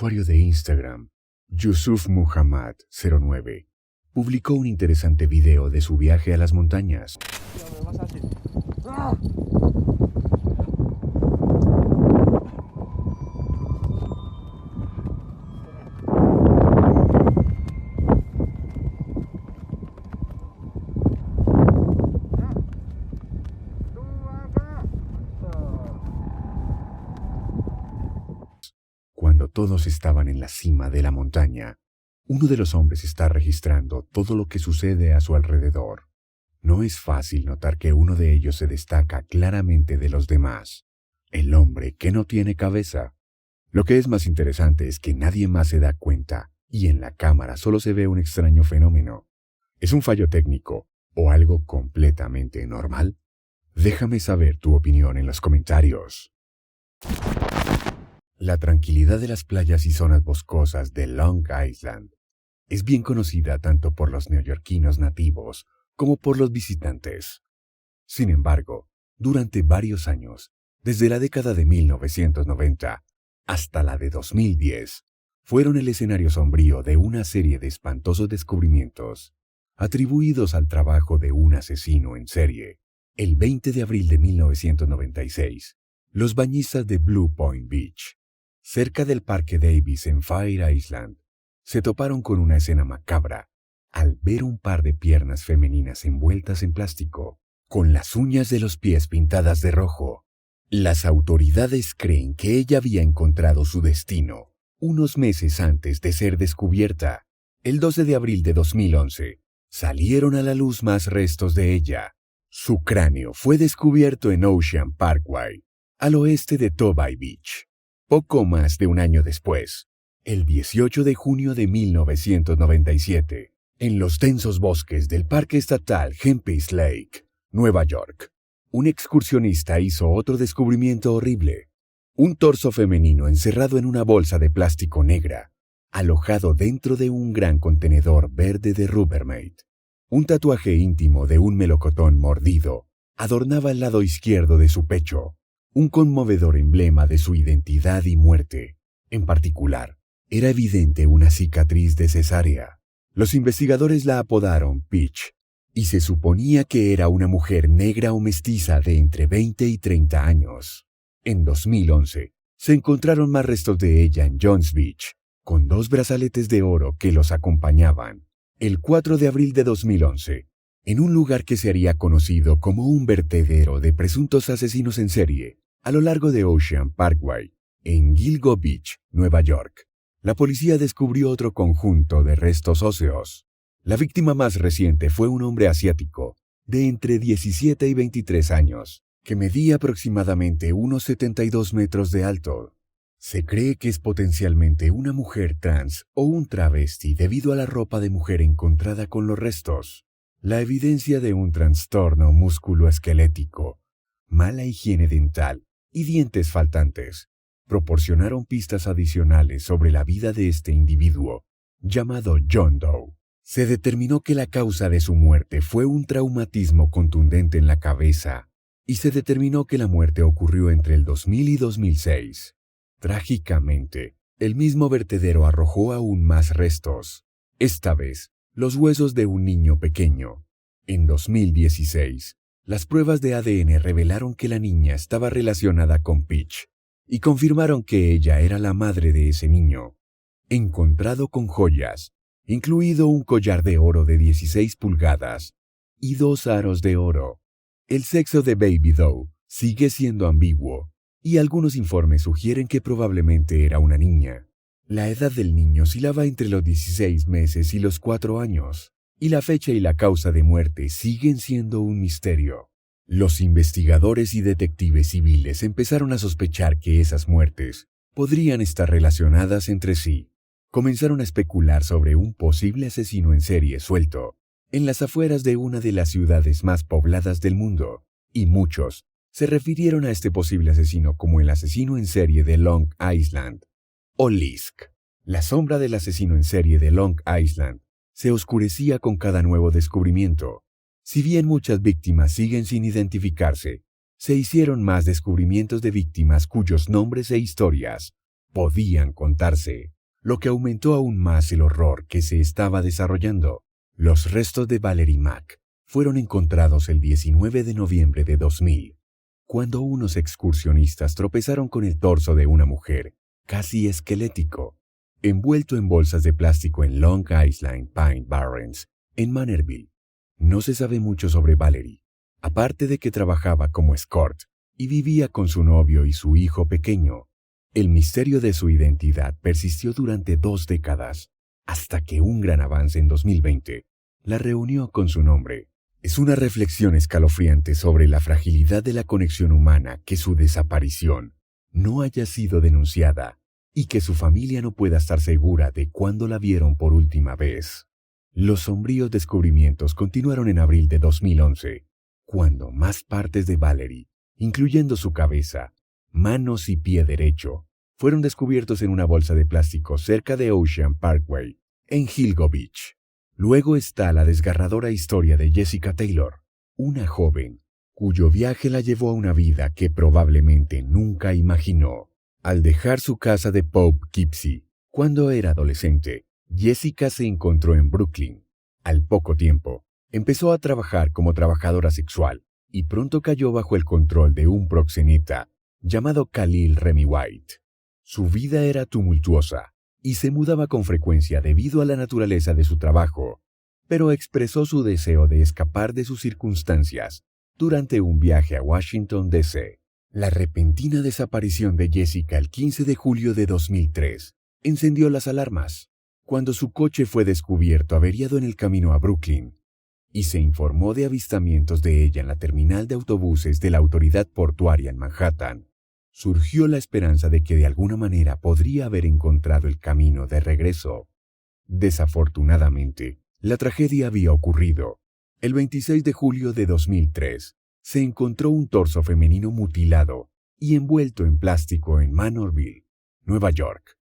usuario de Instagram, Yusuf Muhammad 09, publicó un interesante video de su viaje a las montañas. Cuando todos estaban en la cima de la montaña, uno de los hombres está registrando todo lo que sucede a su alrededor. No es fácil notar que uno de ellos se destaca claramente de los demás, el hombre que no tiene cabeza. Lo que es más interesante es que nadie más se da cuenta y en la cámara solo se ve un extraño fenómeno. ¿Es un fallo técnico o algo completamente normal? Déjame saber tu opinión en los comentarios. La tranquilidad de las playas y zonas boscosas de Long Island es bien conocida tanto por los neoyorquinos nativos como por los visitantes. Sin embargo, durante varios años, desde la década de 1990 hasta la de 2010, fueron el escenario sombrío de una serie de espantosos descubrimientos atribuidos al trabajo de un asesino en serie. El 20 de abril de 1996, los bañistas de Blue Point Beach, cerca del Parque Davis en Fire Island, se toparon con una escena macabra al ver un par de piernas femeninas envueltas en plástico, con las uñas de los pies pintadas de rojo. Las autoridades creen que ella había encontrado su destino unos meses antes de ser descubierta. El 12 de abril de 2011, salieron a la luz más restos de ella. Su cráneo fue descubierto en Ocean Parkway, al oeste de Tobay Beach. Poco más de un año después, el 18 de junio de 1997, en los densos bosques del Parque Estatal Hempstead Lake, Nueva York, un excursionista hizo otro descubrimiento horrible. Un torso femenino encerrado en una bolsa de plástico negra, alojado dentro de un gran contenedor verde de Rubbermaid. Un tatuaje íntimo de un melocotón mordido adornaba el lado izquierdo de su pecho, un conmovedor emblema de su identidad y muerte. En particular, era evidente una cicatriz de cesárea. Los investigadores la apodaron Peach, y se suponía que era una mujer negra o mestiza de entre 20 y 30 años. En 2011, se encontraron más restos de ella en Jones Beach, con 2 brazaletes de oro que los acompañaban. El 4 de abril de 2011, en un lugar que se haría conocido como un vertedero de presuntos asesinos en serie, a lo largo de Ocean Parkway, en Gilgo Beach, Nueva York, la policía descubrió otro conjunto de restos óseos. La víctima más reciente fue un hombre asiático, de entre 17 y 23 años, que medía aproximadamente unos 72 metros de alto. Se cree que es potencialmente una mujer trans o un travesti debido a la ropa de mujer encontrada con los restos. La evidencia de un trastorno musculoesquelético, mala higiene dental y dientes faltantes proporcionaron pistas adicionales sobre la vida de este individuo, llamado John Doe. Se determinó que la causa de su muerte fue un traumatismo contundente en la cabeza, y se determinó que la muerte ocurrió entre el 2000 y 2006. Trágicamente, el mismo vertedero arrojó aún más restos, esta vez los huesos de un niño pequeño. En 2016, las pruebas de ADN revelaron que la niña estaba relacionada con Peach, y confirmaron que ella era la madre de ese niño. Encontrado con joyas, incluido un collar de oro de 16 pulgadas y 2 aros de oro. El sexo de Baby Doe sigue siendo ambiguo, y algunos informes sugieren que probablemente era una niña. La edad del niño oscilaba entre los 16 meses y los 4 años, y la fecha y la causa de muerte siguen siendo un misterio. Los investigadores y detectives civiles empezaron a sospechar que esas muertes podrían estar relacionadas entre sí. Comenzaron a especular sobre un posible asesino en serie suelto en las afueras de una de las ciudades más pobladas del mundo, y muchos se refirieron a este posible asesino como el asesino en serie de Long Island, o LISC. La sombra del asesino en serie de Long Island se oscurecía con cada nuevo descubrimiento. Si bien muchas víctimas siguen sin identificarse, se hicieron más descubrimientos de víctimas cuyos nombres e historias podían contarse, lo que aumentó aún más el horror que se estaba desarrollando. Los restos de Valerie Mack fueron encontrados el 19 de noviembre de 2000, cuando unos excursionistas tropezaron con el torso de una mujer, casi esquelético, envuelto en bolsas de plástico en Long Island Pine Barrens, en Manorville. No se sabe mucho sobre Valerie, aparte de que trabajaba como escort y vivía con su novio y su hijo pequeño. El misterio de su identidad persistió durante 2 décadas, hasta que un gran avance en 2020 la reunió con su nombre. Es una reflexión escalofriante sobre la fragilidad de la conexión humana que su desaparición no haya sido denunciada y que su familia no pueda estar segura de cuándo la vieron por última vez. Los sombríos descubrimientos continuaron en abril de 2011, cuando más partes de Valerie, incluyendo su cabeza, manos y pie derecho, fueron descubiertos en una bolsa de plástico cerca de Ocean Parkway, en Gilgo Beach. Luego está la desgarradora historia de Jessica Taylor, una joven cuyo viaje la llevó a una vida que probablemente nunca imaginó. Al dejar su casa de Poughkeepsie, cuando era adolescente, Jessica se encontró en Brooklyn. Al poco tiempo, empezó a trabajar como trabajadora sexual y pronto cayó bajo el control de un proxeneta llamado Khalil Remy White. Su vida era tumultuosa y se mudaba con frecuencia debido a la naturaleza de su trabajo, pero expresó su deseo de escapar de sus circunstancias durante un viaje a Washington, D.C. La repentina desaparición de Jessica el 15 de julio de 2003 encendió las alarmas, cuando su coche fue descubierto averiado en el camino a Brooklyn, y se informó de avistamientos de ella en la terminal de autobuses de la autoridad portuaria en Manhattan. Surgió la esperanza de que de alguna manera podría haber encontrado el camino de regreso. Desafortunadamente, la tragedia había ocurrido. El 26 de julio de 2003, se encontró un torso femenino mutilado y envuelto en plástico en Manorville, Nueva York.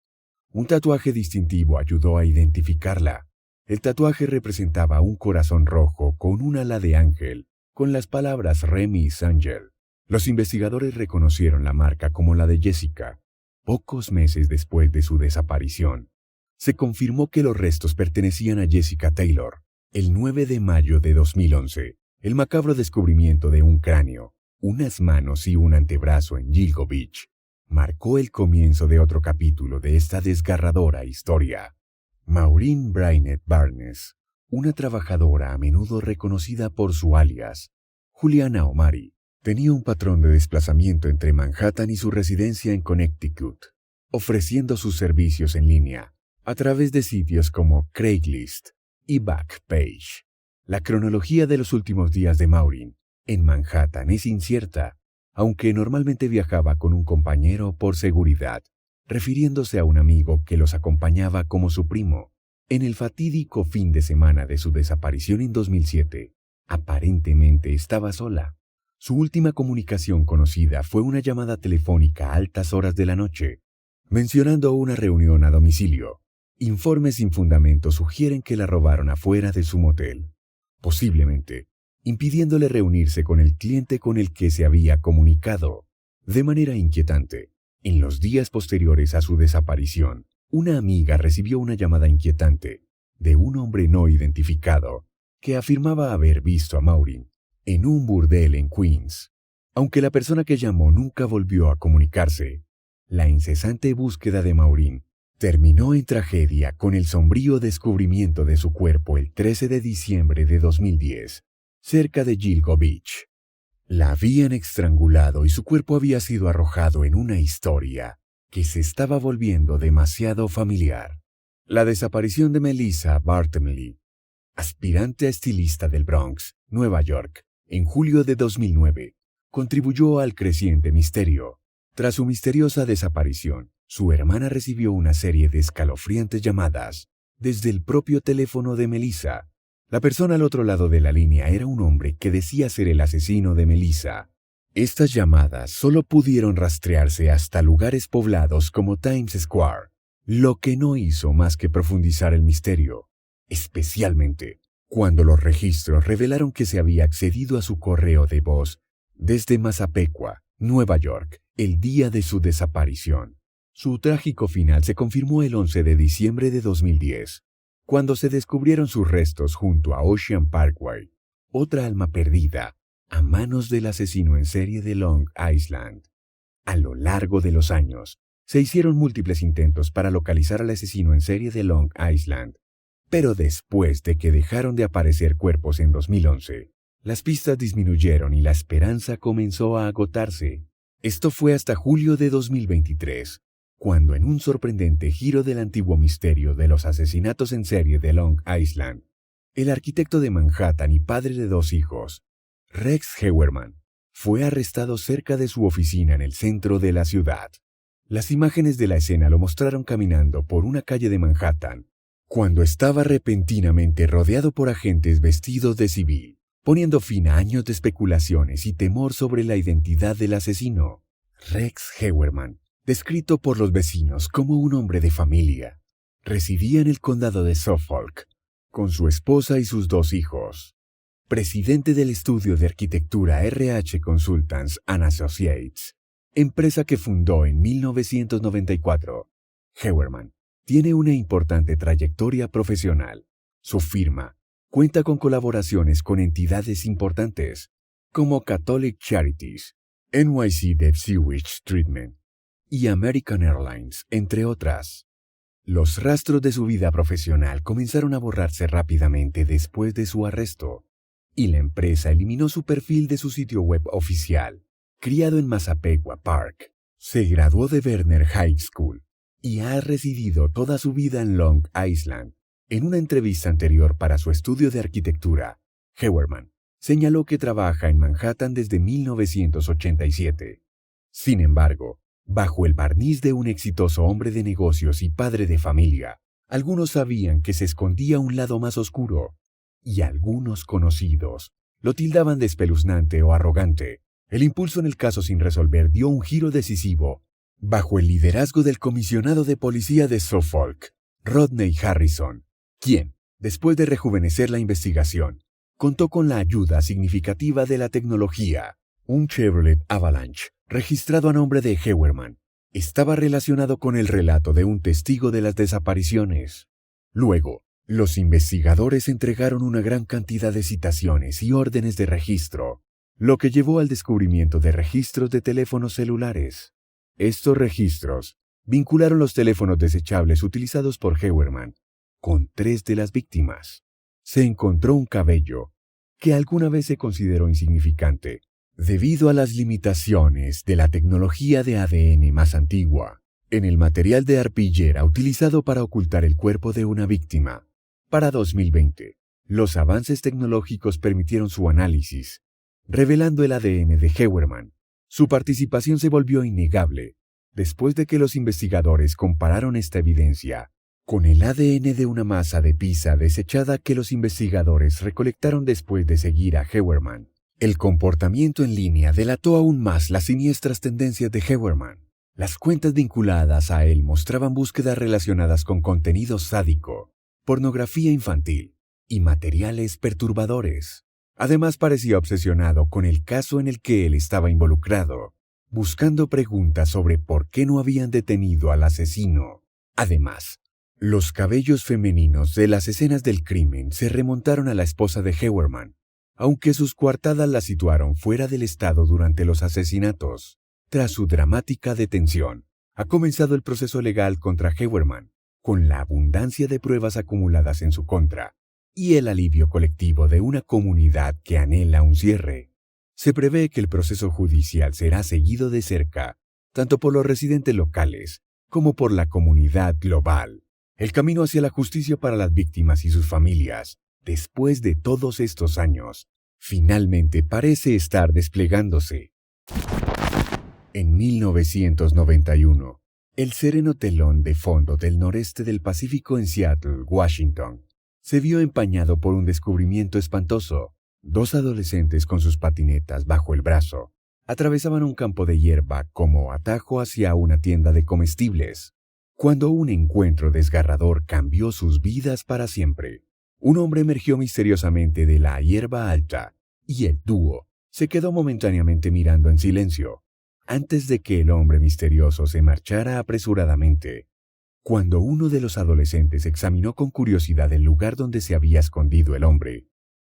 Un tatuaje distintivo ayudó a identificarla. El tatuaje representaba un corazón rojo con un ala de ángel, con las palabras Remy's Angel. Los investigadores reconocieron la marca como la de Jessica. Pocos meses después de su desaparición, se confirmó que los restos pertenecían a Jessica Taylor. El 9 de mayo de 2011, el macabro descubrimiento de un cráneo, unas manos y un antebrazo en Gilgo Beach marcó el comienzo de otro capítulo de esta desgarradora historia. Maureen Brainet Barnes, una trabajadora a menudo reconocida por su alias, Juliana Omari, tenía un patrón de desplazamiento entre Manhattan y su residencia en Connecticut, ofreciendo sus servicios en línea a través de sitios como Craigslist y Backpage. La cronología de los últimos días de Maureen en Manhattan es incierta, aunque normalmente viajaba con un compañero por seguridad, refiriéndose a un amigo que los acompañaba como su primo. En el fatídico fin de semana de su desaparición en 2007, aparentemente estaba sola. Su última comunicación conocida fue una llamada telefónica a altas horas de la noche, mencionando una reunión a domicilio. Informes sin fundamento sugieren que la robaron afuera de su motel, posiblemente impidiéndole reunirse con el cliente con el que se había comunicado. De manera inquietante, en los días posteriores a su desaparición, una amiga recibió una llamada inquietante de un hombre no identificado que afirmaba haber visto a Maureen en un burdel en Queens. Aunque la persona que llamó nunca volvió a comunicarse, la incesante búsqueda de Maureen terminó en tragedia con el sombrío descubrimiento de su cuerpo el 13 de diciembre de 2010, cerca de Gilgo Beach. La habían estrangulado y su cuerpo había sido arrojado en una historia que se estaba volviendo demasiado familiar. La desaparición de Melissa Bartlemy, aspirante a estilista del Bronx, Nueva York, en julio de 2009, contribuyó al creciente misterio. Tras su misteriosa desaparición, su hermana recibió una serie de escalofriantes llamadas desde el propio teléfono de Melissa. La persona al otro lado de la línea era un hombre que decía ser el asesino de Melissa. Estas llamadas solo pudieron rastrearse hasta lugares poblados como Times Square, lo que no hizo más que profundizar el misterio, especialmente cuando los registros revelaron que se había accedido a su correo de voz desde Massapequa, Nueva York, el día de su desaparición. Su trágico final se confirmó el 11 de diciembre de 2010, cuando se descubrieron sus restos junto a Ocean Parkway, otra alma perdida, a manos del asesino en serie de Long Island. A lo largo de los años, se hicieron múltiples intentos para localizar al asesino en serie de Long Island, pero después de que dejaron de aparecer cuerpos en 2011, las pistas disminuyeron y la esperanza comenzó a agotarse. Esto fue hasta julio de 2023, cuando en un sorprendente giro del antiguo misterio de los asesinatos en serie de Long Island, el arquitecto de Manhattan y padre de 2 hijos, Rex Heuermann, fue arrestado cerca de su oficina en el centro de la ciudad. Las imágenes de la escena lo mostraron caminando por una calle de Manhattan, cuando estaba repentinamente rodeado por agentes vestidos de civil, poniendo fin a años de especulaciones y temor sobre la identidad del asesino. Rex Heuermann, descrito por los vecinos como un hombre de familia, residía en el condado de Suffolk, con su esposa y sus 2 hijos. Presidente del estudio de arquitectura RH Consultants and Associates, empresa que fundó en 1994. Heuermann tiene una importante trayectoria profesional. Su firma cuenta con colaboraciones con entidades importantes como Catholic Charities, NYC Deep Sewage Treatment y American Airlines, entre otras. Los rastros de su vida profesional comenzaron a borrarse rápidamente después de su arresto, y la empresa eliminó su perfil de su sitio web oficial. Criado en Massapequa Park, se graduó de Werner High School y ha residido toda su vida en Long Island. En una entrevista anterior para su estudio de arquitectura, Heuermann señaló que trabaja en Manhattan desde 1987. Sin embargo, bajo el barniz de un exitoso hombre de negocios y padre de familia, algunos sabían que se escondía un lado más oscuro, y algunos conocidos lo tildaban de espeluznante o arrogante. El impulso en el caso sin resolver dio un giro decisivo bajo el liderazgo del comisionado de policía de Suffolk, Rodney Harrison, quien, después de rejuvenecer la investigación, contó con la ayuda significativa de la tecnología. Un Chevrolet Avalanche, registrado a nombre de Heuermann, estaba relacionado con el relato de un testigo de las desapariciones. Luego, los investigadores entregaron una gran cantidad de citaciones y órdenes de registro, lo que llevó al descubrimiento de registros de teléfonos celulares. Estos registros vincularon los teléfonos desechables utilizados por Heuermann con 3 de las víctimas. Se encontró un cabello que alguna vez se consideró insignificante debido a las limitaciones de la tecnología de ADN más antigua en el material de arpillera utilizado para ocultar el cuerpo de una víctima. Para 2020, los avances tecnológicos permitieron su análisis, revelando el ADN de Heuermann. Su participación se volvió innegable después de que los investigadores compararon esta evidencia con el ADN de una masa de pizza desechada que los investigadores recolectaron después de seguir a Heuermann. El comportamiento en línea delató aún más las siniestras tendencias de Heuermann. Las cuentas vinculadas a él mostraban búsquedas relacionadas con contenido sádico, pornografía infantil y materiales perturbadores. Además, parecía obsesionado con el caso en el que él estaba involucrado, buscando preguntas sobre por qué no habían detenido al asesino. Además, los cabellos femeninos de las escenas del crimen se remontaron a la esposa de Heuermann, aunque sus coartadas la situaron fuera del estado durante los asesinatos. Tras su dramática detención, ha comenzado el proceso legal contra Heuermann, con la abundancia de pruebas acumuladas en su contra y el alivio colectivo de una comunidad que anhela un cierre. Se prevé que el proceso judicial será seguido de cerca, tanto por los residentes locales como por la comunidad global. El camino hacia la justicia para las víctimas y sus familias, después de todos estos años, finalmente parece estar desplegándose. En 1991, el sereno telón de fondo del noreste del Pacífico en Seattle, Washington, se vio empañado por un descubrimiento espantoso. 2 adolescentes con sus patinetas bajo el brazo atravesaban un campo de hierba como atajo hacia una tienda de comestibles, cuando un encuentro desgarrador cambió sus vidas para siempre. Un hombre emergió misteriosamente de la hierba alta y el dúo se quedó momentáneamente mirando en silencio. antes de que el hombre misterioso se marchara apresuradamente. Cuando uno de los adolescentes examinó con curiosidad el lugar donde se había escondido el hombre,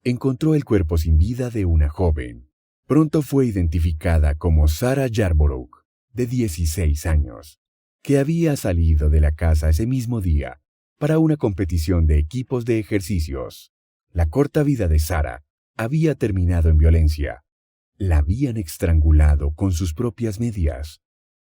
encontró el cuerpo sin vida de una joven. Pronto fue identificada como Sarah Yarborough, de 16 años, que había salido de la casa ese mismo día para una competición de equipos de ejercicios. La corta vida de Sarah había terminado en violencia. La habían estrangulado con sus propias medias,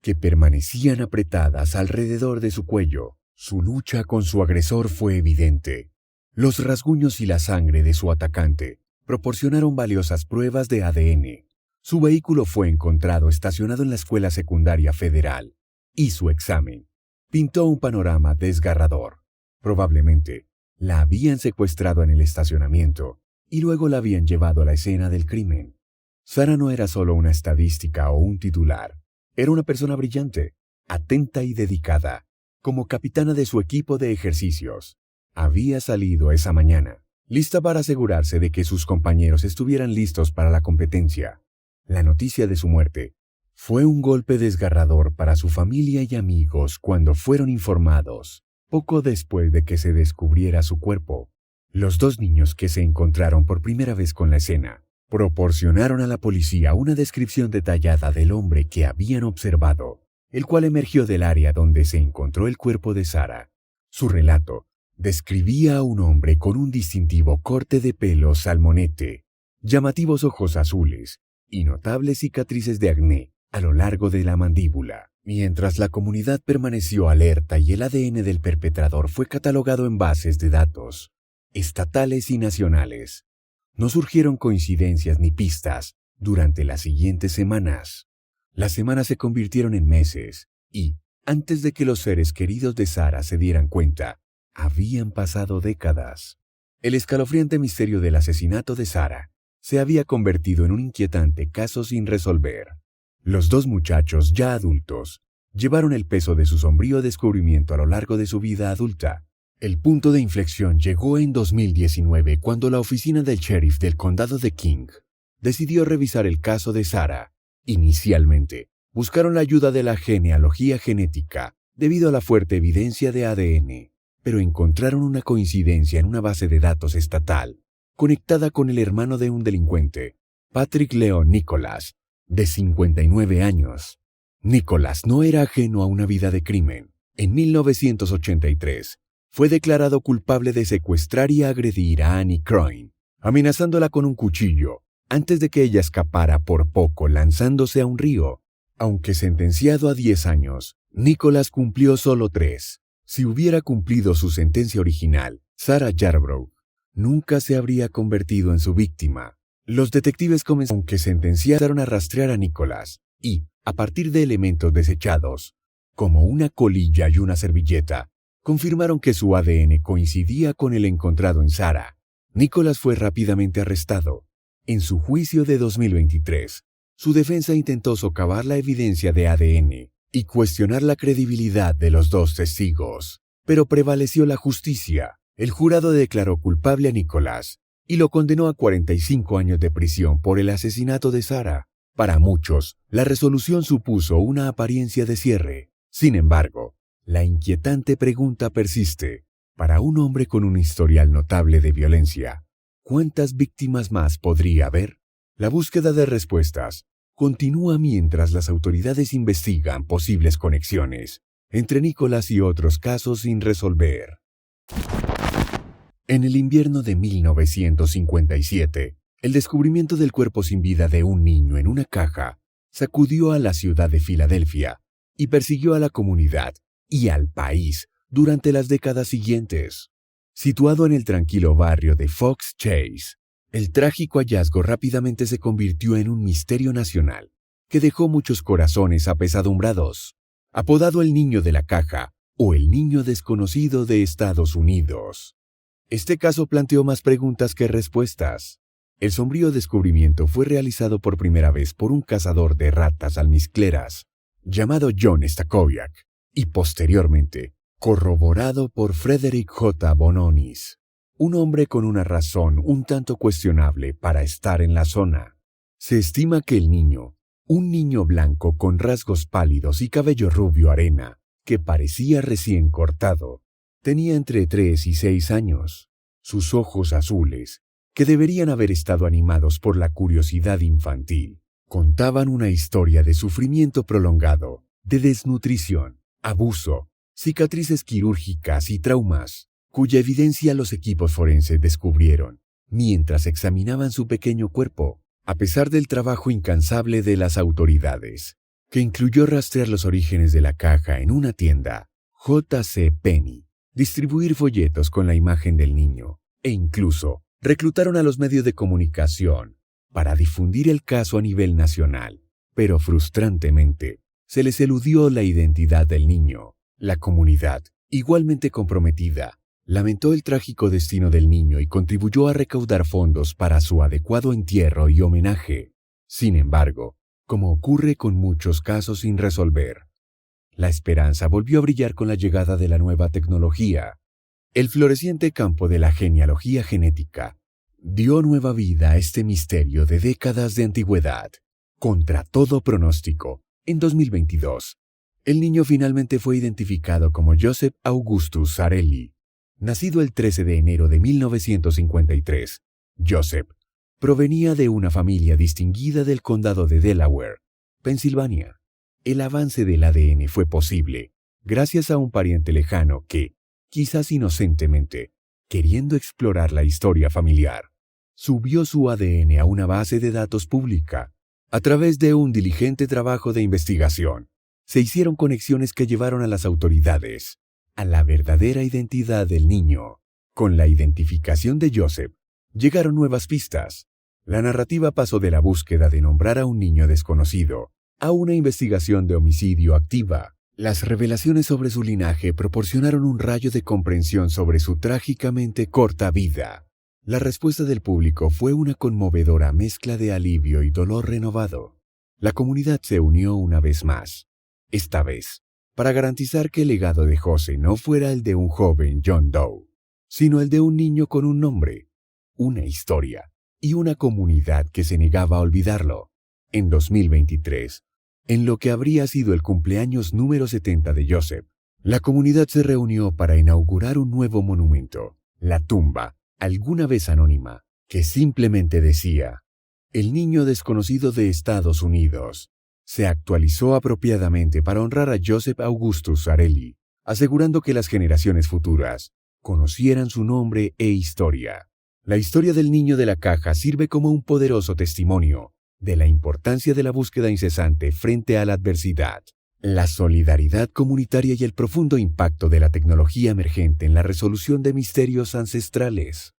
que permanecían apretadas alrededor de su cuello. Su lucha con su agresor fue evidente. Los rasguños y la sangre de su atacante proporcionaron valiosas pruebas de ADN. Su vehículo fue encontrado estacionado en la escuela secundaria federal, y su examen pintó un panorama desgarrador. Probablemente la habían secuestrado en el estacionamiento y luego la habían llevado a la escena del crimen. Sarah no era solo una estadística o un titular. Era una persona brillante, atenta y dedicada. Como capitana de su equipo de ejercicios, había salido esa mañana, lista para asegurarse de que sus compañeros estuvieran listos para la competencia. La noticia de su muerte fue un golpe desgarrador para su familia y amigos cuando fueron informados, poco después de que se descubriera su cuerpo. Los dos niños que se encontraron por primera vez con la escena proporcionaron a la policía una descripción detallada del hombre que habían observado, el cual emergió del área donde se encontró el cuerpo de Sarah. Su relato describía a un hombre con un distintivo corte de pelo salmonete, llamativos ojos azules y notables cicatrices de acné a lo largo de la mandíbula. Mientras la comunidad permaneció alerta y el ADN del perpetrador fue catalogado en bases de datos estatales y nacionales, no surgieron coincidencias ni pistas durante las siguientes semanas. Las semanas se convirtieron en meses y, antes de que los seres queridos de Sarah se dieran cuenta, habían pasado décadas. El escalofriante misterio del asesinato de Sarah se había convertido en un inquietante caso sin resolver. Los dos muchachos, ya adultos, llevaron el peso de su sombrío descubrimiento a lo largo de su vida adulta. El punto de inflexión llegó en 2019 cuando la oficina del sheriff del condado de King decidió revisar el caso de Sarah. Inicialmente, buscaron la ayuda de la genealogía genética debido a la fuerte evidencia de ADN, pero encontraron una coincidencia en una base de datos estatal conectada con el hermano de un delincuente, Patrick Leon Nicholas, de 59 años. Nicholas no era ajeno a una vida de crimen. En 1983, fue declarado culpable de secuestrar y agredir a Annie Croin, amenazándola con un cuchillo, antes de que ella escapara por poco lanzándose a un río. Aunque sentenciado a 10 años, Nicholas cumplió solo 3. Si hubiera cumplido su sentencia original, Sarah Yarborough nunca se habría convertido en su víctima. Los detectives aunque sentenciaron a rastrear a Nicholas y, a partir de elementos desechados, como una colilla y una servilleta, confirmaron que su ADN coincidía con el encontrado en Sarah. Nicholas fue rápidamente arrestado. En su juicio de 2023, su defensa intentó socavar la evidencia de ADN y cuestionar la credibilidad de los dos testigos, pero prevaleció la justicia. El jurado declaró culpable a Nicholas y lo condenó a 45 años de prisión por el asesinato de Sarah. Para muchos, la resolución supuso una apariencia de cierre. Sin embargo, la inquietante pregunta persiste. Para un hombre con un historial notable de violencia, ¿cuántas víctimas más podría haber? La búsqueda de respuestas continúa mientras las autoridades investigan posibles conexiones entre Nicholas y otros casos sin resolver. En el invierno de 1957, el descubrimiento del cuerpo sin vida de un niño en una caja sacudió a la ciudad de Filadelfia y persiguió a la comunidad y al país durante las décadas siguientes. Situado en el tranquilo barrio de Fox Chase, el trágico hallazgo rápidamente se convirtió en un misterio nacional que dejó muchos corazones apesadumbrados. Apodado el niño de la caja o el niño desconocido de Estados Unidos, este caso planteó más preguntas que respuestas. El sombrío descubrimiento fue realizado por primera vez por un cazador de ratas almizcleras llamado John Stakowiak y posteriormente corroborado por Frederick J. Bononis, un hombre con una razón un tanto cuestionable para estar en la zona. Se estima que el niño Un niño blanco con rasgos pálidos y cabello rubio arena, que parecía recién cortado. Tenía entre 3 y 6 años. Sus ojos azules, que deberían haber estado animados por la curiosidad infantil, contaban una historia de sufrimiento prolongado, de desnutrición, abuso, cicatrices quirúrgicas y traumas, cuya evidencia los equipos forenses descubrieron mientras examinaban su pequeño cuerpo, a pesar del trabajo incansable de las autoridades, que incluyó rastrear los orígenes de la caja en una tienda, J.C. Penney, distribuir folletos con la imagen del niño, e incluso reclutaron a los medios de comunicación para difundir el caso a nivel nacional. Pero frustrantemente, se les eludió la identidad del niño. La comunidad, igualmente comprometida, lamentó el trágico destino del niño y contribuyó a recaudar fondos para su adecuado entierro y homenaje. Sin embargo, como ocurre con muchos casos sin resolver, la esperanza volvió a brillar con la llegada de la nueva tecnología. El floreciente campo de la genealogía genética dio nueva vida a este misterio de décadas de antigüedad. Contra todo pronóstico, en 2022, el niño finalmente fue identificado como Joseph Augustus Zarelli. Nacido el 13 de enero de 1953, Joseph provenía de una familia distinguida del condado de Delaware, Pensilvania. El avance del ADN fue posible gracias a un pariente lejano que, quizás inocentemente, queriendo explorar la historia familiar, subió su ADN a una base de datos pública. A través de un diligente trabajo de investigación, se hicieron conexiones que llevaron a las autoridades a la verdadera identidad del niño. Con la identificación de Joseph, llegaron nuevas pistas. La narrativa pasó de la búsqueda de nombrar a un niño desconocido a una investigación de homicidio activa. Las revelaciones sobre su linaje proporcionaron un rayo de comprensión sobre su trágicamente corta vida. La respuesta del público fue una conmovedora mezcla de alivio y dolor renovado. La comunidad se unió una vez más, esta vez, para garantizar que el legado de José no fuera el de un joven John Doe, sino el de un niño con un nombre, una historia y una comunidad que se negaba a olvidarlo. En 2023, en lo que habría sido el cumpleaños número 70 de Joseph, la comunidad se reunió para inaugurar un nuevo monumento, la tumba, alguna vez anónima, que simplemente decía, el niño desconocido de Estados Unidos. Se actualizó apropiadamente para honrar a Joseph Augustus Zarelli, asegurando que las generaciones futuras conocieran su nombre e historia. La historia del niño de la caja sirve como un poderoso testimonio de la importancia de la búsqueda incesante frente a la adversidad, la solidaridad comunitaria y el profundo impacto de la tecnología emergente en la resolución de misterios ancestrales.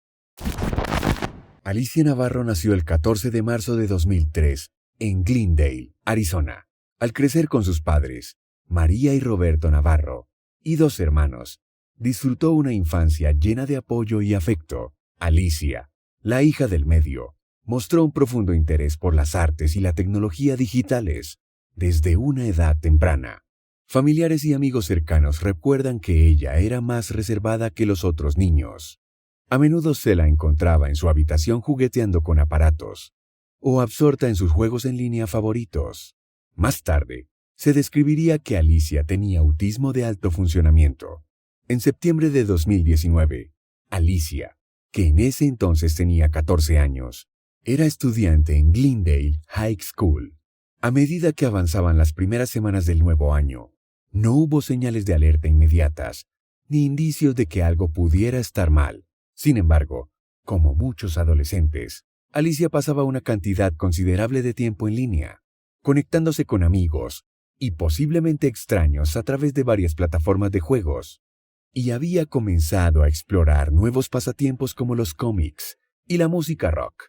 Alicia Navarro nació el 14 de marzo de 2003 en Glendale, Arizona. Al crecer con sus padres, María y Roberto Navarro, y 2 hermanos, disfrutó una infancia llena de apoyo y afecto. Alicia, la hija del medio, mostró un profundo interés por las artes y la tecnología digitales desde una edad temprana. Familiares y amigos cercanos recuerdan que ella era más reservada que los otros niños. A menudo se la encontraba en su habitación jugueteando con aparatos o absorta en sus juegos en línea favoritos. Más tarde, se describiría que Alicia tenía autismo de alto funcionamiento. En septiembre de 2019, Alicia, que en ese entonces tenía 14 años, era estudiante en Glendale High School. A medida que avanzaban las primeras semanas del nuevo año, no hubo señales de alerta inmediatas, ni indicios de que algo pudiera estar mal. Sin embargo, como muchos adolescentes, Alicia pasaba una cantidad considerable de tiempo en línea, conectándose con amigos y posiblemente extraños a través de varias plataformas de juegos, y había comenzado a explorar nuevos pasatiempos como los cómics y la música rock,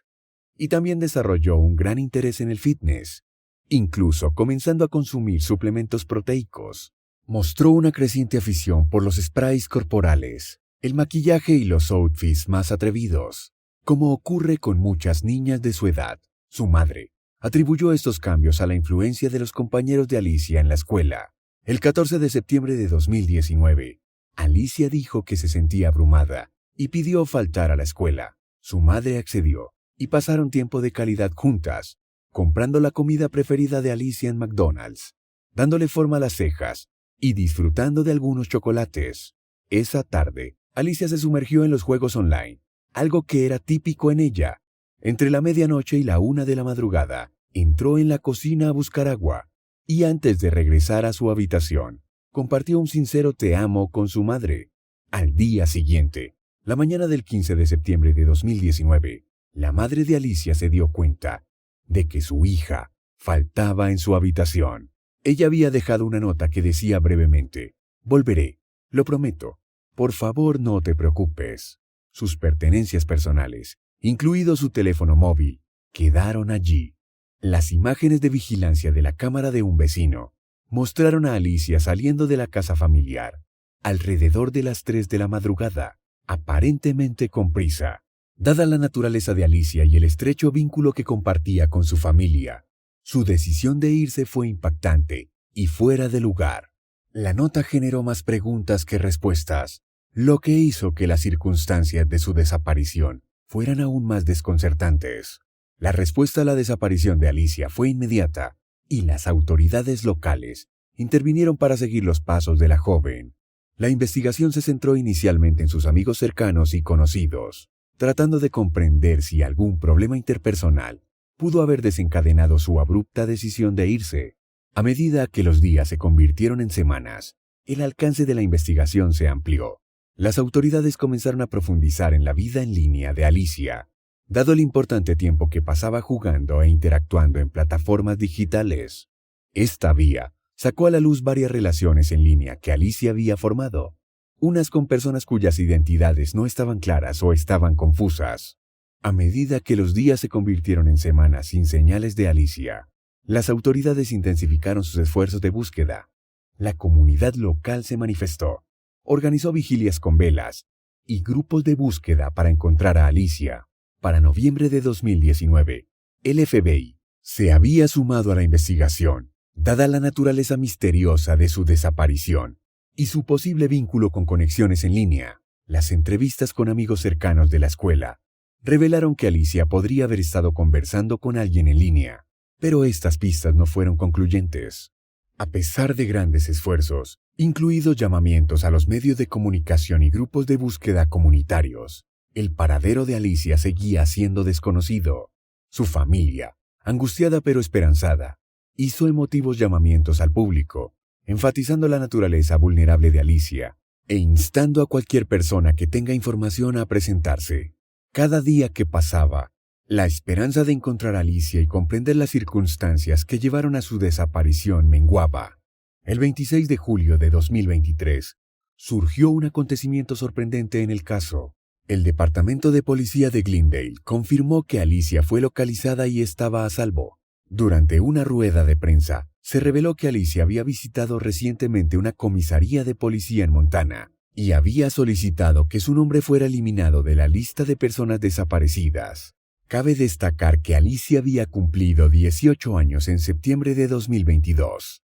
y también desarrolló un gran interés en el fitness, incluso comenzando a consumir suplementos proteicos. Mostró una creciente afición por los sprays corporales, el maquillaje y los outfits más atrevidos. Como ocurre con muchas niñas de su edad, su madre atribuyó estos cambios a la influencia de los compañeros de Alicia en la escuela. El 14 de septiembre de 2019, Alicia dijo que se sentía abrumada y pidió faltar a la escuela. Su madre accedió y pasaron tiempo de calidad juntas. comprando la comida preferida de Alicia en McDonald's, dándole forma a las cejas y disfrutando de algunos chocolates. Esa tarde, Alicia se sumergió en los juegos online, algo que era típico en ella. Entre la medianoche y la 1 de la madrugada, entró en la cocina a buscar agua y antes de regresar a su habitación, compartió un sincero te amo con su madre. Al día siguiente, la mañana del 15 de septiembre de 2019, la madre de Alicia se dio cuenta de que su hija faltaba en su habitación. Ella había dejado una nota que decía brevemente: «Volveré, lo prometo. Por favor, no te preocupes». Sus pertenencias personales, incluido su teléfono móvil, quedaron allí. Las imágenes de vigilancia de la cámara de un vecino mostraron a Alicia saliendo de la casa familiar alrededor de las 3 de la madrugada, aparentemente con prisa. Dada la naturaleza de Alicia y el estrecho vínculo que compartía con su familia, su decisión de irse fue impactante y fuera de lugar. La nota generó más preguntas que respuestas, lo que hizo que las circunstancias de su desaparición fueran aún más desconcertantes. La respuesta a la desaparición de Alicia fue inmediata, y las autoridades locales intervinieron para seguir los pasos de la joven. La investigación se centró inicialmente en sus amigos cercanos y conocidos, tratando de comprender si algún problema interpersonal pudo haber desencadenado su abrupta decisión de irse. A medida que los días se convirtieron en semanas, el alcance de la investigación se amplió. Las autoridades comenzaron a profundizar en la vida en línea de Alicia, dado el importante tiempo que pasaba jugando e interactuando en plataformas digitales. Esta vía sacó a la luz varias relaciones en línea que Alicia había formado, unas con personas cuyas identidades no estaban claras o estaban confusas. A medida que los días se convirtieron en semanas sin señales de Alicia, las autoridades intensificaron sus esfuerzos de búsqueda. La comunidad local se manifestó, organizó vigilias con velas y grupos de búsqueda para encontrar a Alicia. Para noviembre de 2019, el FBI se había sumado a la investigación, dada la naturaleza misteriosa de su desaparición y su posible vínculo con conexiones en línea. Las entrevistas con amigos cercanos de la escuela revelaron que Alicia podría haber estado conversando con alguien en línea, pero estas pistas no fueron concluyentes. A pesar de grandes esfuerzos, incluidos llamamientos a los medios de comunicación y grupos de búsqueda comunitarios, el paradero de Alicia seguía siendo desconocido. Su familia, angustiada pero esperanzada, hizo emotivos llamamientos al público, enfatizando la naturaleza vulnerable de Alicia e instando a cualquier persona que tenga información a presentarse. Cada día que pasaba, la esperanza de encontrar a Alicia y comprender las circunstancias que llevaron a su desaparición menguaba. El 26 de julio de 2023, surgió un acontecimiento sorprendente en el caso. El Departamento de Policía de Glendale confirmó que Alicia fue localizada y estaba a salvo. Durante una rueda de prensa, se reveló que Alicia había visitado recientemente una comisaría de policía en Montana y había solicitado que su nombre fuera eliminado de la lista de personas desaparecidas. Cabe destacar que Alicia había cumplido 18 años en septiembre de 2022.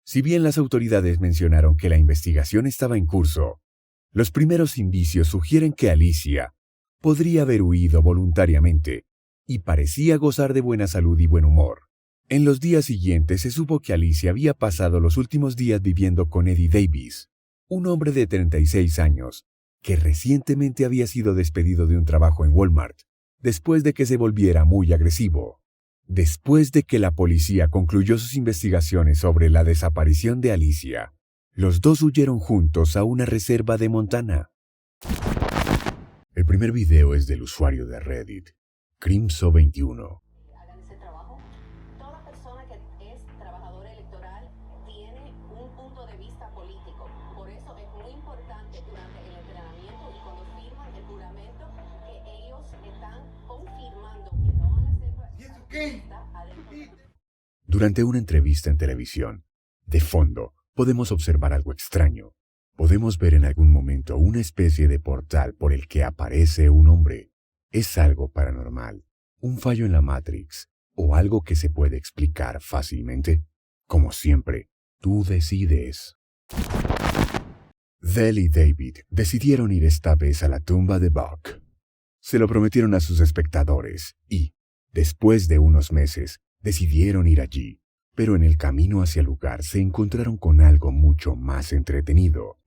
Si bien las autoridades mencionaron que la investigación estaba en curso, los primeros indicios sugieren que Alicia podría haber huido voluntariamente y parecía gozar de buena salud y buen humor. En los días siguientes se supo que Alicia había pasado los últimos días viviendo con Eddie Davis, un hombre de 36 años, que recientemente había sido despedido de un trabajo en Walmart, después de que se volviera muy agresivo. Después de que la policía concluyó sus investigaciones sobre la desaparición de Alicia, los dos huyeron juntos a una reserva de Montana. El primer video es del usuario de Reddit, Crimso21. Hagan ese trabajo. Toda persona que es trabajadora electoral tiene un punto de vista político. Por eso es muy importante durante el entrenamiento y cuando firman el juramento que ellos están confirmando que no van a hacer Durante una entrevista en televisión, de fondo, podemos observar algo extraño. Podemos ver en algún momento una especie de portal por el que aparece un hombre. Es algo paranormal, un fallo en la Matrix, o algo que se puede explicar fácilmente. Como siempre, tú decides. Dell y David decidieron ir esta vez a la tumba de Buck. Se lo prometieron a sus espectadores y, después de unos meses, Decidieron ir allí, pero en el camino hacia el lugar se encontraron con algo mucho más entretenido.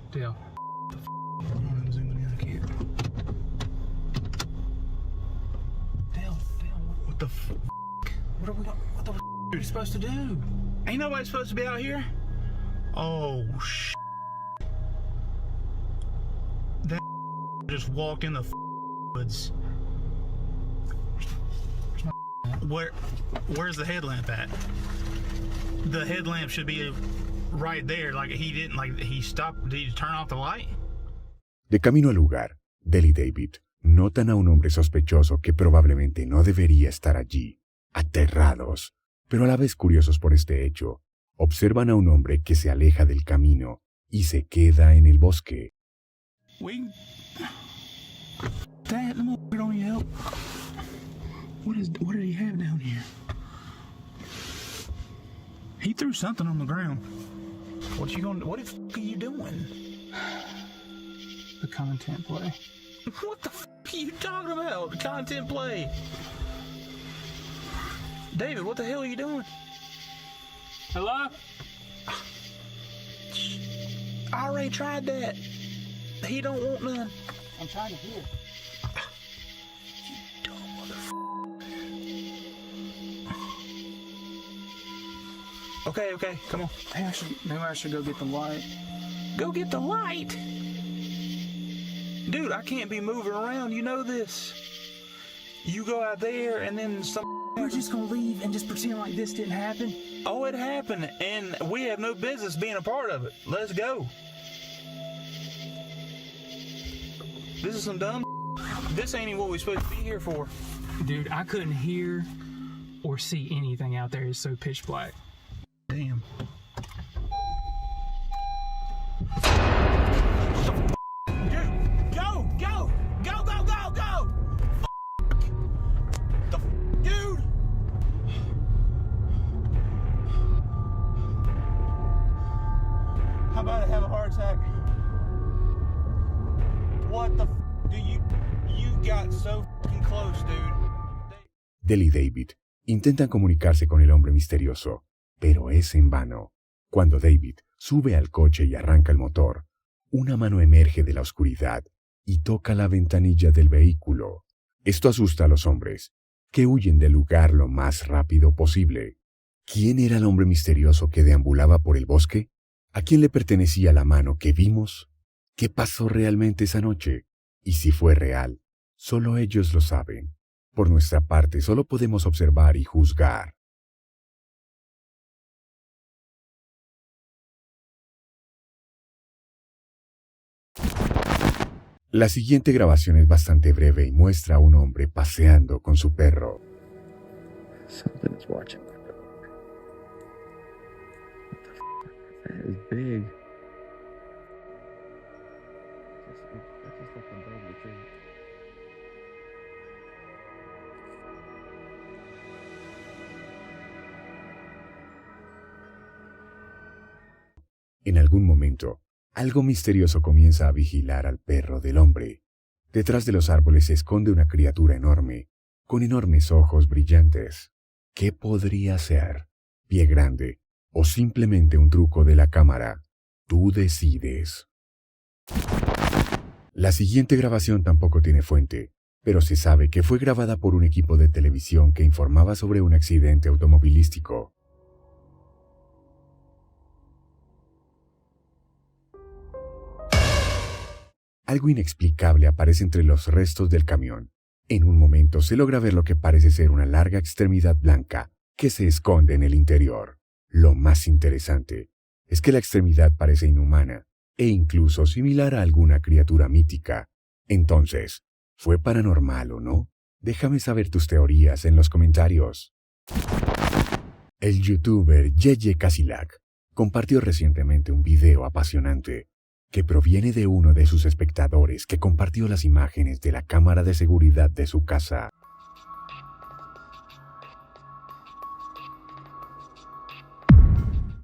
Dale. I'm zooming in, I can't. Dale, what the f? What the f are you supposed to do? Ain't nobody supposed to be out here? Oh, sh. That just walked in the woods. Where's the headlamp at? The headlamp should be right there, like he stopped. Did he turn off the light? De camino al lugar, Dale y David notan a un hombre sospechoso que probablemente no debería estar allí. Aterrados, pero a la vez curiosos por este hecho, observan a un hombre que se aleja del camino y se queda en el bosque. Dad, the motherfucker don't need help. What did he have down here? He threw something on the ground. What the fuck are you doing? The content play. What the fuck are you talking about? The content play. David, what the hell are you doing? Hello? I already tried that. He don't want none. I'm trying to hear. You dumb motherfucker. Okay, come on. Maybe I should go get the light. Go get the light. Dude, I can't be moving around. You know this. You go out there and then We're just gonna leave and just pretend like this didn't happen? Oh, it happened, and we have no business being a part of it. Let's go. This is some dumb. This ain't even what we're supposed to be here for. Dude, I couldn't hear or see anything out there. It's so pitch black. Damn. Dude, go! Dude! How about I have a heart attack? What the do you got so fucking close, dude? Dale y David intentan comunicarse con el hombre misterioso, pero es en vano. Cuando David sube al coche y arranca el motor, una mano emerge de la oscuridad y toca la ventanilla del vehículo. Esto asusta a los hombres, que huyen del lugar lo más rápido posible. ¿Quién era el hombre misterioso que deambulaba por el bosque? ¿A quién le pertenecía la mano que vimos? ¿Qué pasó realmente esa noche? Y si fue real, solo ellos lo saben. Por nuestra parte, solo podemos observar y juzgar. La siguiente grabación es bastante breve y muestra a un hombre paseando con su perro. Something's watching my dog. What the f? That is big. That's just like a dog with it. En algún momento, algo misterioso comienza a vigilar al perro del hombre. Detrás de los árboles se esconde una criatura enorme, con enormes ojos brillantes. ¿Qué podría ser? ¿Pie grande o simplemente un truco de la cámara? Tú decides. La siguiente grabación tampoco tiene fuente, pero se sabe que fue grabada por un equipo de televisión que informaba sobre un accidente automovilístico. Algo inexplicable aparece entre los restos del camión. En un momento se logra ver lo que parece ser una larga extremidad blanca que se esconde en el interior. Lo más interesante es que la extremidad parece inhumana e incluso similar a alguna criatura mítica. Entonces, ¿fue paranormal o no? Déjame saber tus teorías en los comentarios. El youtuber Yeye Casilak compartió recientemente un video apasionante que proviene de uno de sus espectadores que compartió las imágenes de la cámara de seguridad de su casa.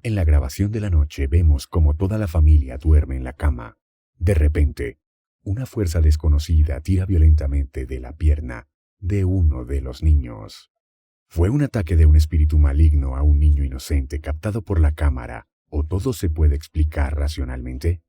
En la grabación de la noche vemos como toda la familia duerme en la cama. De repente, una fuerza desconocida tira violentamente de la pierna de uno de los niños. ¿Fue un ataque de un espíritu maligno a un niño inocente captado por la cámara, o todo se puede explicar racionalmente?